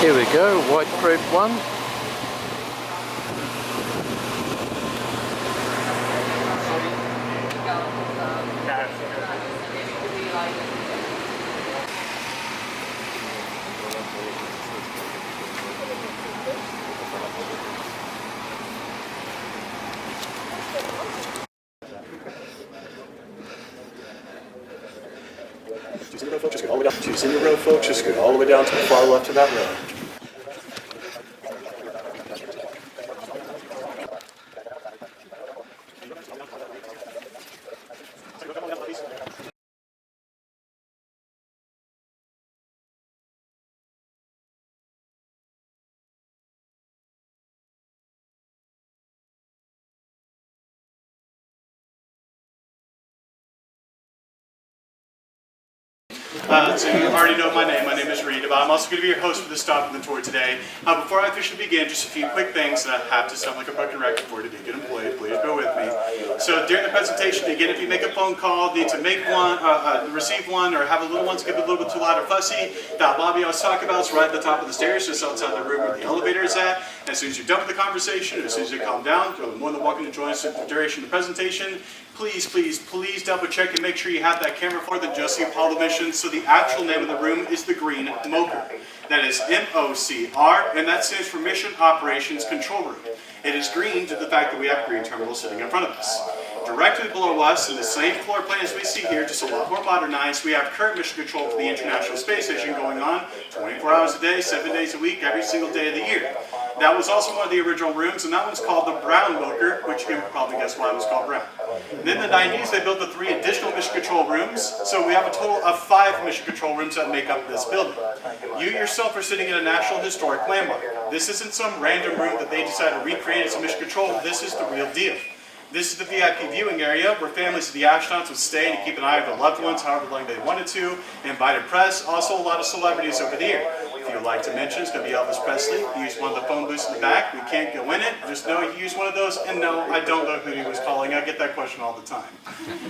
Here we go, White Group 1. Choose in the road, folks. Just scoot all the way down to the far left of that road. So you already know my name. My name is Reed. I'm also going to be your host for this stop in the tour today. Before I officially begin, just a few quick things that I have to sound like a broken record for to be a good employee. Please bear with me. So during the presentation, again, if you make a phone call, need to make one, receive one, or have a little one to get a little bit too loud or fussy, that lobby I was talking about is right at the top of the stairs, just outside the room where the elevator is at. As soon as you're done with the conversation, as soon as you calm down, you're more than welcome to join us for the duration of the presentation. Please, please, please double check and make sure you have that camera for the Just the Apollo mission. So the actual name of the room is the Green MOCR. That is MOCR, and that stands for Mission Operations Control Room. It is green due to the fact that we have a green terminal sitting in front of us. Directly below us, in the same floor plan as we see here, just a lot more modernized, we have current mission control for the International Space Station going on 24 hours a day, 7 days a week, every single day of the year. That was also one of the original rooms, and that one's called the Brown MOCR, which you can probably guess why it was called Brown. And in the 90s, they built the 3 additional mission control rooms, so we have a total of 5 mission control rooms that make up this building. You yourself are sitting in a National Historic Landmark. This isn't some random room that they decided to recreate as a mission control. This is the real deal. This is the VIP viewing area where families of the astronauts would stay to keep an eye on their loved ones however long they wanted to, invited press, also a lot of celebrities over there. If you'd like to mention, it's going to be Elvis Presley. He used one of the phone booths in the back. We can't go in it. Just know he used one of those. And no, I don't know who he was calling. I get that question all the time.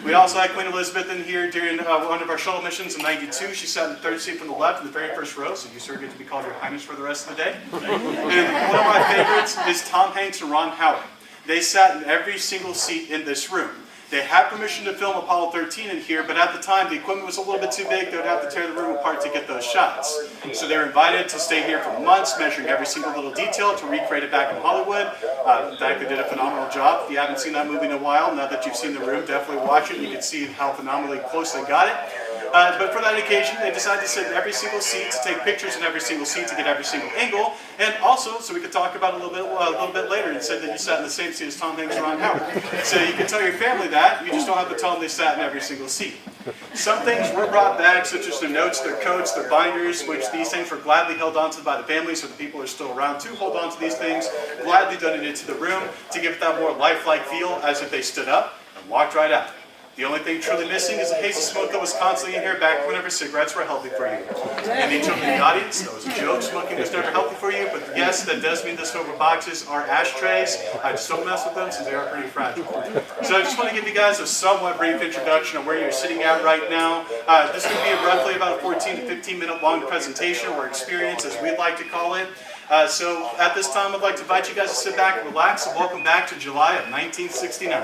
We also had Queen Elizabeth in here during one of our shuttle missions in '92. She sat in the 3rd seat from the left in the very first row, so you sir get to be called Your Highness for the rest of the day. And one of my favorites is Tom Hanks and Ron Howard. They sat in every single seat in this room. They had permission to film Apollo 13 in here, but at the time the equipment was a little bit too big. They would have to tear the room apart to get those shots. So they were invited to stay here for months, measuring every single little detail to recreate it back in Hollywood. In fact, they did a phenomenal job. If you haven't seen that movie in a while, now that you've seen the room, definitely watch it. You can see how phenomenally close they got it. But for that occasion, they decided to sit in every single seat to take pictures in every single seat to get every single angle, and also so we could talk about it a little bit later and said that you sat in the same seat as Tom Hanks and Ron Howard. So you can tell your family that, you just don't have to tell them they sat in every single seat. Some things were brought back, such as their notes, their coats, their binders, which these things were gladly held onto by the families, so the people are still around to hold on to these things, gladly donated to the room to give it that more lifelike feel as if they stood up and walked right out. The only thing truly missing is the hazy smoke that was constantly in here back whenever cigarettes were healthy for you. And each of the audience, that was a joke, smoking was never healthy for you, but yes, that does mean the silver boxes are ashtrays. I just don't mess with them since they are pretty fragile. So I just want to give you guys a somewhat brief introduction of where you're sitting at right now. This is going to be roughly about a 14 to 15 minute long presentation or experience as we'd like to call it. So at this time, I'd like to invite you guys to sit back and relax and welcome back to July of 1969.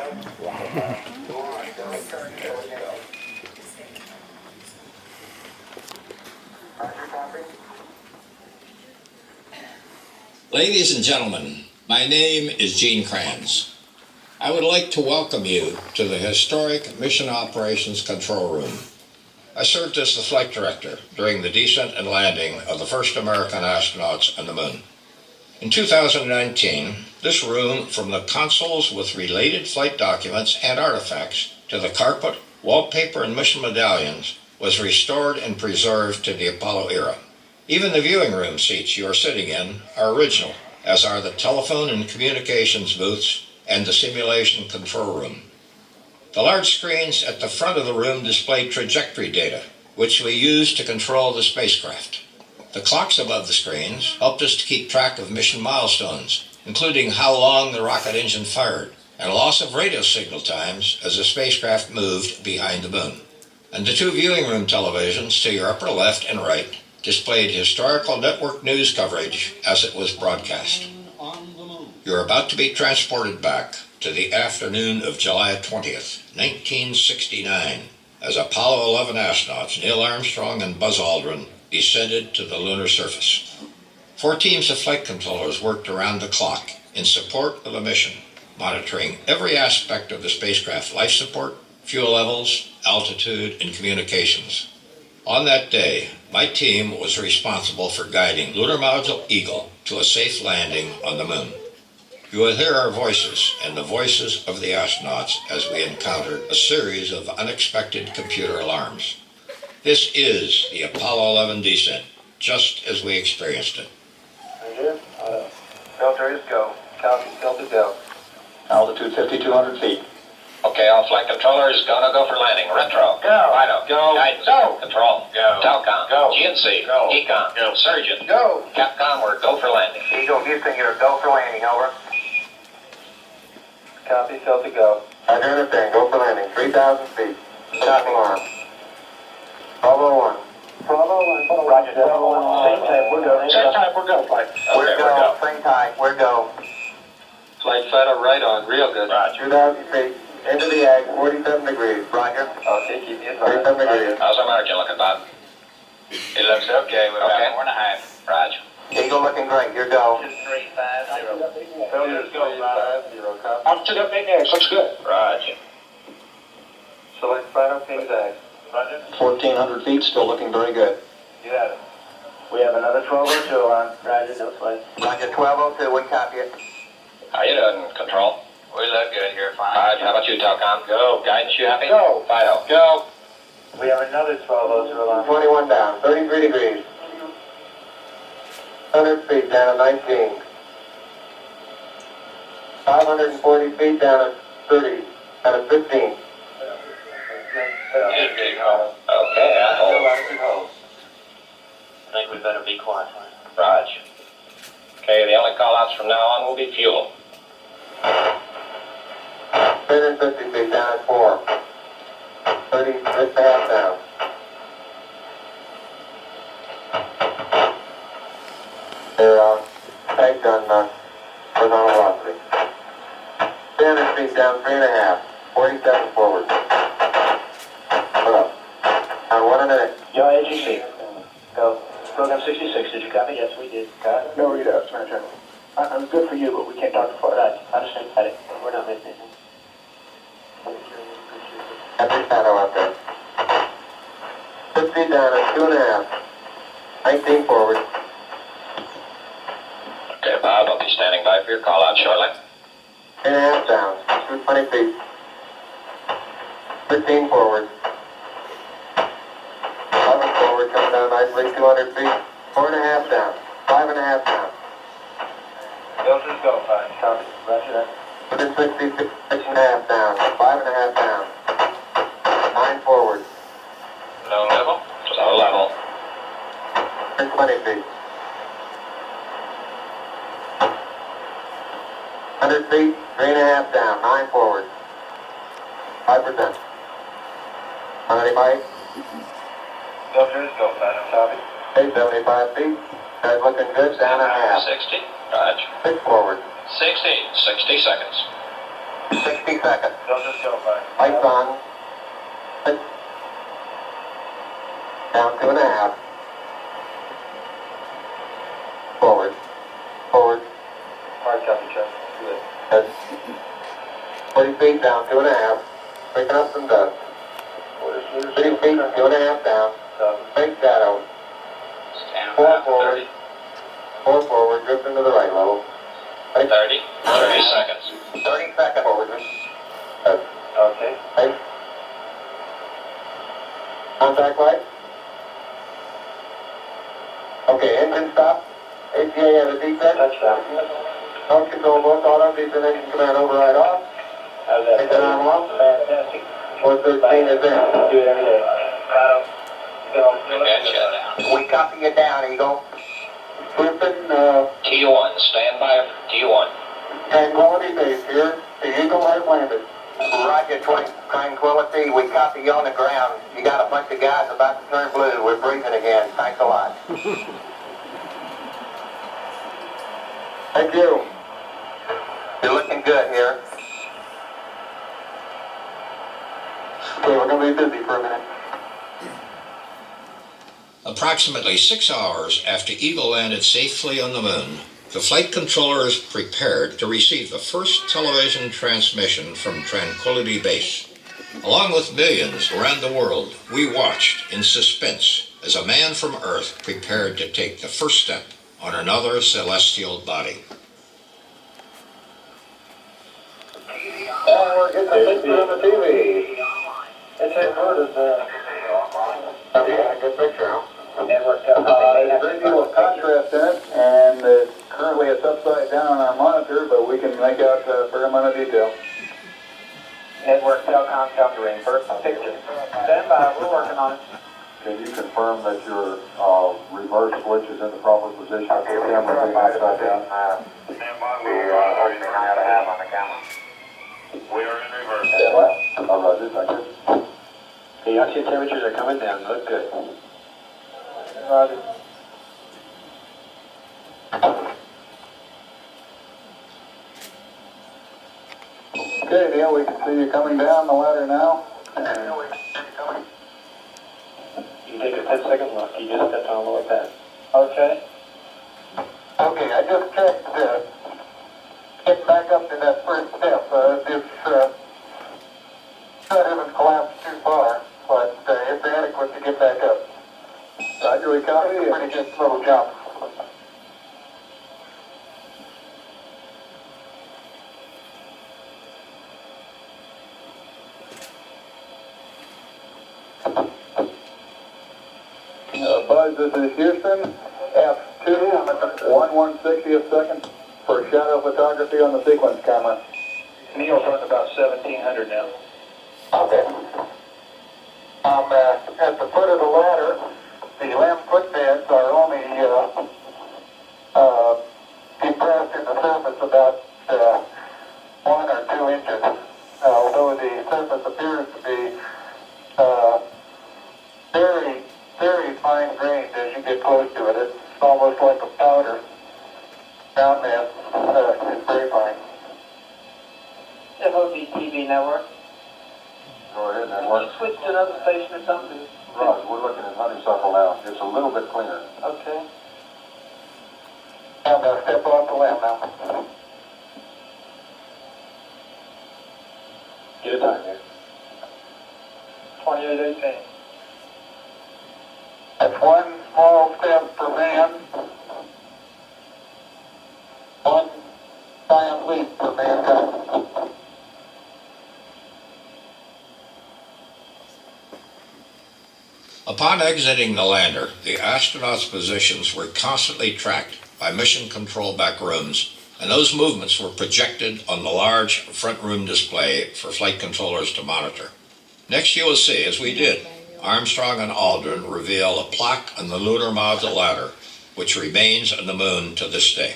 Ladies and gentlemen, my name is Gene Kranz. I would like to welcome you to the historic Mission Operations Control Room. I served as the flight director during the descent and landing of the first American astronauts on the moon. In 2019, this room, from the consoles with related flight documents and artifacts to the carpet, wallpaper, and mission medallions, was restored and preserved to the Apollo era. Even the viewing room seats you are sitting in are original, as are the telephone and communications booths and the simulation control room. The large screens at the front of the room display trajectory data, which we use to control the spacecraft. The clocks above the screens helped us to keep track of mission milestones, including how long the rocket engine fired, and loss of radio signal times as the spacecraft moved behind the moon. And the 2 viewing room televisions to your upper left and right displayed historical network news coverage as it was broadcast. You're about to be transported back to the afternoon of July 20th, 1969, as Apollo 11 astronauts Neil Armstrong and Buzz Aldrin descended to the lunar surface. 4 teams of flight controllers worked around the clock in support of the mission, monitoring every aspect of the spacecraft: life support, fuel levels, altitude, and communications. On that day, my team was responsible for guiding Lunar Module Eagle to a safe landing on the moon. You will hear our voices and the voices of the astronauts as we encountered a series of unexpected computer alarms. This is the Apollo 11 descent, just as we experienced it. Filter is go. Copy, filter go. Altitude 5,200 feet. Okay, all flight controllers, go for landing. Retro. Go. Fido. Go. Guidance. Go. Control. Go. Telcom. Go. GNC. Go. Econ. Go. Surgeon. Go. Capcom, we're go for landing. Eagle, Houston, you're go for landing, over. Copy, filter go. I understand, go for landing, 3,000 feet. Copy. Alarm. Bravo 1. Bravo 1. Roger, Bravo 1. Same time, we're go. Same time, we're go, flight. We're go. Same time, we're go. Flight Fido right on, real good. Roger. 2,000 feet. Into the ag, 47 degrees. Roger. Okay, keep you advised. 47 degrees. How's our margin looking, Bob? It looks okay. We're Okay. about 4.5. Roger. Eagle looking great, you're go. 350. Filters go, 350, copy. Altitude up in there, looks good. Roger. Select final pings ag. Roger. 1,400 feet, still looking very good. You have it. We have another 1202 on. Roger, no flight. Roger, 1202, we copy it. How you doing, Control? We look good here, fine. All right, how about you, Telcom? Go. Guidance, you happy? Go. Fido. Go. We have another 1202 on. 21 down, 33 degrees. 100 feet down at 19. 540 feet down at 30, at 15. Okay, I hold. I think we better be quiet. Roger. Okay, the only call-outs from now on will be fuel. 350 feet down at 4. 30, just half down. Their tank gun was on velocity. 300 feet down, 3.5. 47 forward. Put up. On 1 minute. Yo, AGC. Go. Program 66, did you copy? Yes, we did. Got it? No readouts, Manager. I'm good for you, but we can't talk before that. Understand? Got it. We're not missing anything. Every shadow out there. 50 down at 2.5. 19 forward. Okay, Bob, I'll be standing by for your call-out shortly. 3.5 down. 220 feet. 15 forward. 11 forward, coming down nicely, 200 feet. 4.5 down. 5.5 down. Filters go, 5. Copy. Roger that. 160 feet, 6.5 down. 5.5 down. 9 forward. Low level? Low level. 20 feet. 100 feet, 3.5 down, 9 forward. 5%. 185. Filters go, Phantom. Copy. Hey, 75 feet. Guys looking good, down a half. 60. Roger. 6 forward. 60. 60 seconds. 60 seconds. Filters go, Phantom. Lights on. 6. Down 2.5. Forward. Forward. Hard copy, Chuck. Good. 40 feet down, 2.5. Picking up some dust. 30 feet, 2.5 down. Big shadow. Stand 4 by forward. 30. 4 forward, drifting to the right level. 30. 30 seconds. 30 seconds forward. Okay. Hey. Contact light. Okay, engine stop. ATA at a descent. Touchdown. Launch control both auto, destination command override off. How's that? Engine arm off. Fantastic. 413 is in. Do it every day. And shut down. We copy you down, Eagle. We're sitting, T1. Stand by for T1. Tranquility Base here. The Eagle has landed. Roger, 20. Tranquility, we copy you on the ground. You got a bunch of guys about to turn blue. We're breathing again. Thanks a lot. Thank you. You're looking good here. Okay, we're going to be busy for a minute. Approximately 6 hours after Eagle landed safely on the moon, the flight controllers prepared to receive the first television transmission from Tranquility Base. Along with millions around the world, we watched in suspense as a man from Earth prepared to take the first step on another celestial body. And we're getting a picture on the TV. It's a good good picture, huh? There's a great deal of contrast in it, and currently it's upside down on our monitor, but we can make out a fair amount of detail. Network Telcom calculating first picture. Stand by, we're working on it. Can you confirm that your reverse switch is in the proper position? Okay, we're going to verify upside down. Stand by. Everything I ought to have on the camera. We are in reverse. Stand by. All right, thank you. The oxygen temperatures are coming down, look good. Roger. Okay, Neil, we can see you coming down the ladder now. You take a 10-second look, you just stepped on the lower pad. Okay. Okay, I just checked, getting back up to that first step. This cut hasn't collapsed too far, but it's adequate to get back up. Roger, we copy. It's a pretty good little jump. Buzz, this is Houston, F2, 1/160th second for shadow photography on the sequence camera. Neil's running about 1700 now. Okay. At the foot of the ladder, the LEM footbeds are only depressed in the surface about 1 or 2 inches. Although the surface appears to be very, very fine grained as you get close to it. It's almost like a powder. Down there, it's very fine. FOC TV network. Go ahead, Can network. you switch to another station or something? Raj, we're looking at honeysuckle now. It's a little bit cleaner. Okay. I'm going to step off the lamp now. Get a time here. 28:18. That's one small step for man, one giant leap for mankind. Upon exiting the lander, the astronauts' positions were constantly tracked by mission control back rooms, and those movements were projected on the large front room display for flight controllers to monitor. Next you will see, as we did, Armstrong and Aldrin reveal a plaque on the lunar module ladder, which remains on the moon to this day.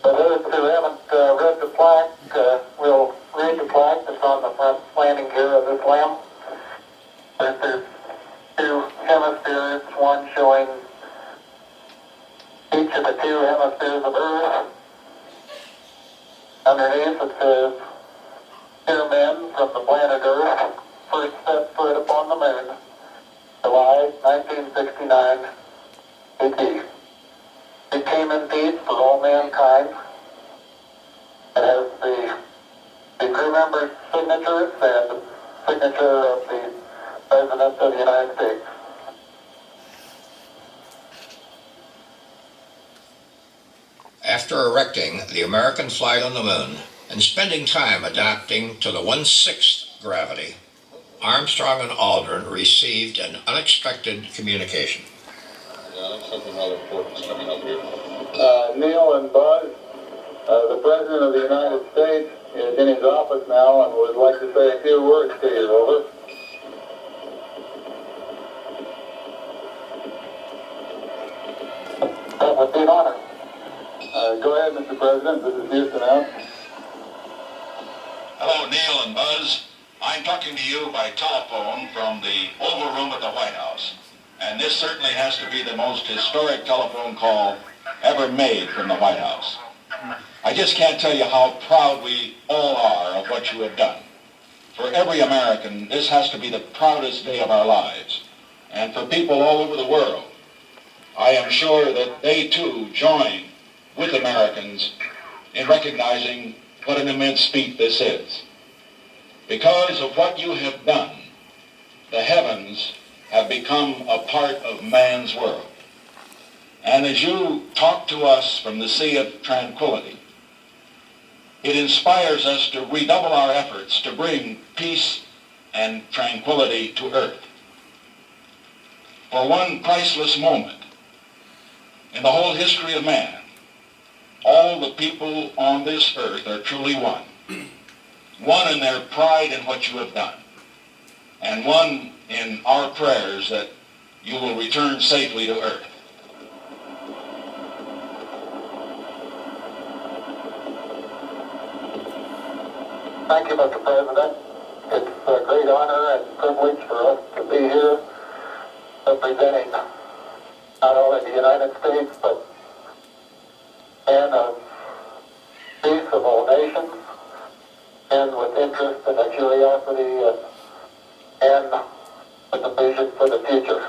For those who haven't read the plaque, we'll read the plaque that's on the front landing gear of this lamp. There's 2 hemispheres, one showing each of the 2 hemispheres of Earth. Underneath it says, "Dear men from the planet Earth, first set foot upon the moon, July 1969 AD. It came in peace for all mankind." It has the crew members' signatures and the signature of the President of the United States. After erecting the American flag on the moon and spending time adapting to the 1/6 gravity, Armstrong and Aldrin received an unexpected communication. Something rather important is coming up here. Neil and Buzz, the President of the United States is in his office now and would like to say a few words to you. Over. That would be an honor. Go ahead, Mr. President. This is Houston out. Hello, Neil and Buzz. I'm talking to you by telephone from the Oval Room at the White House. And this certainly has to be the most historic telephone call ever made from the White House. I just can't tell you how proud we all are of what you have done. For every American, this has to be the proudest day of our lives. And for people all over the world, I am sure that they too join with Americans in recognizing what an immense feat this is. Because of what you have done, the heavens have become a part of man's world. And as you talk to us from the Sea of Tranquility, it inspires us to redouble our efforts to bring peace and tranquility to earth. For one priceless moment in the whole history of man, all the people on this earth are truly one. One in their pride in what you have done, and one in our prayers that you will return safely to earth. Thank you, Mr. President. It's a great honor and privilege for us to be here representing not only the United States, but men of peace of all nations, and with interest and a curiosity and with a vision for the future.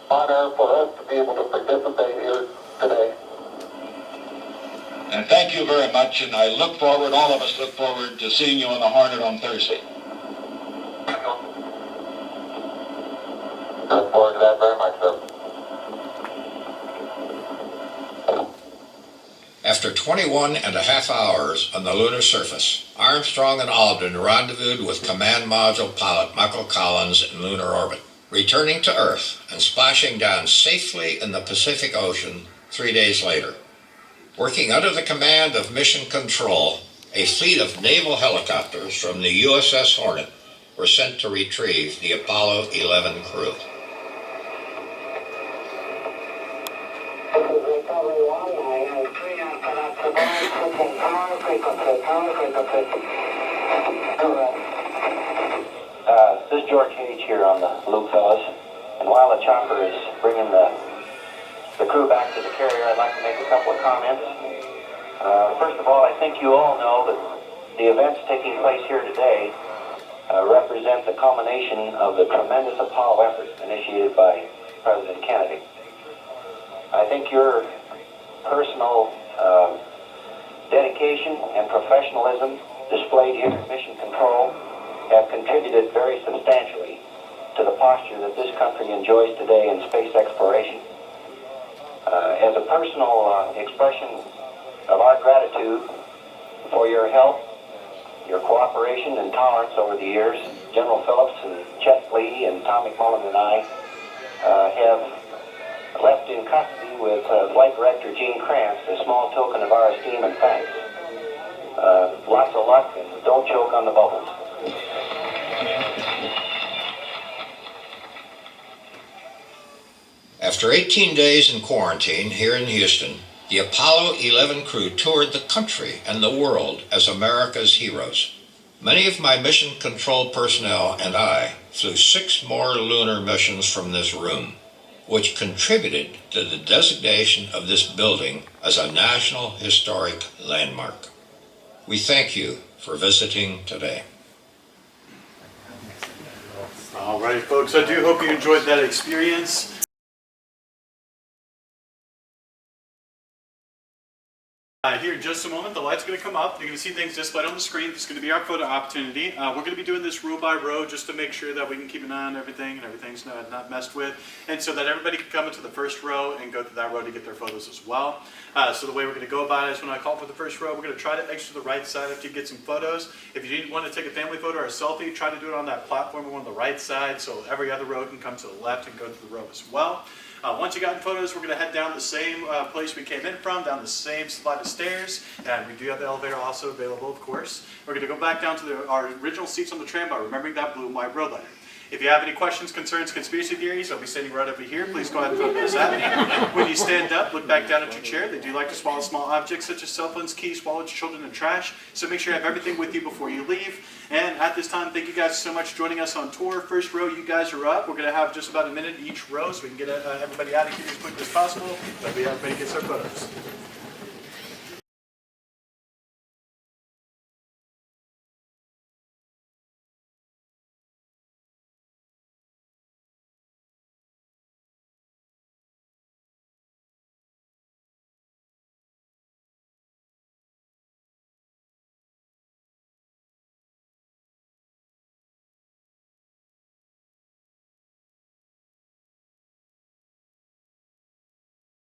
Honor for us to be able to participate here today. And thank you very much, and I look forward, all of us look forward to seeing you on the Hornet on Thursday. Look forward to that very much, sir. After 21.5 hours on the lunar surface, Armstrong and Aldrin rendezvoused with Command Module pilot Michael Collins in lunar orbit, returning to Earth and splashing down safely in the Pacific Ocean 3 days later. Working under the command of Mission Control, a fleet of naval helicopters from the USS Hornet were sent to retrieve the Apollo 11 crew. This is George H. here on the loop, fellas. And while the chopper is bringing the crew back to the carrier, I'd like to make a couple of comments. First of all, I think you all know that the events taking place here today represent the culmination of the tremendous Apollo effort initiated by President Kennedy. I think your personal dedication and professionalism displayed here at Mission Control have contributed very substantially to the posture that this country enjoys today in space exploration. As a personal expression of our gratitude for your help, your cooperation and tolerance over the years, General Phillips and Chet Lee and Tom McMullen and I have left in custody with Flight Director Gene Kranz a small token of our esteem and thanks. Lots of luck, and don't choke on the bubbles. After 18 days in quarantine here in Houston, the Apollo 11 crew toured the country and the world as America's heroes. Many of my Mission Control personnel and I flew 6 more lunar missions from this room, which contributed to the designation of this building as a National Historic Landmark. We thank you for visiting today. All right, folks, I do hope you enjoyed that experience. Here in just a moment, the light's going to come up. You're going to see things displayed on the screen. This is going to be our photo opportunity. We're going to be doing this row by row just to make sure that we can keep an eye on everything and everything's not messed with. And so that everybody can come into the first row and go through that row to get their photos as well. So the way we're going to go about it is when I call for the first row, we're going to try to exit to the right side after you get some photos. If you didn't want to take a family photo or a selfie, try to do it on that platform on the right side so every other row can come to the left and go to the row as well. Once you got in photos, we're going to head down the same place we came in from, down the same flight of stairs, and we do have the elevator also available, of course. We're going to go back down to our original seats on the tram by remembering that blue and white row letter. If you have any questions, concerns, conspiracy theories, I'll be sitting right over here. Please go ahead and throw those at me. When you stand up, look back down at your chair. They do like to swallow small objects such as cell phones, keys, wallets, children, and trash. So make sure you have everything with you before you leave. And at this time, thank you guys so much for joining us on tour. First row, you guys are up. We're going to have just about a minute each row so we can get everybody out of here as quickly as possible. But everybody gets their photos.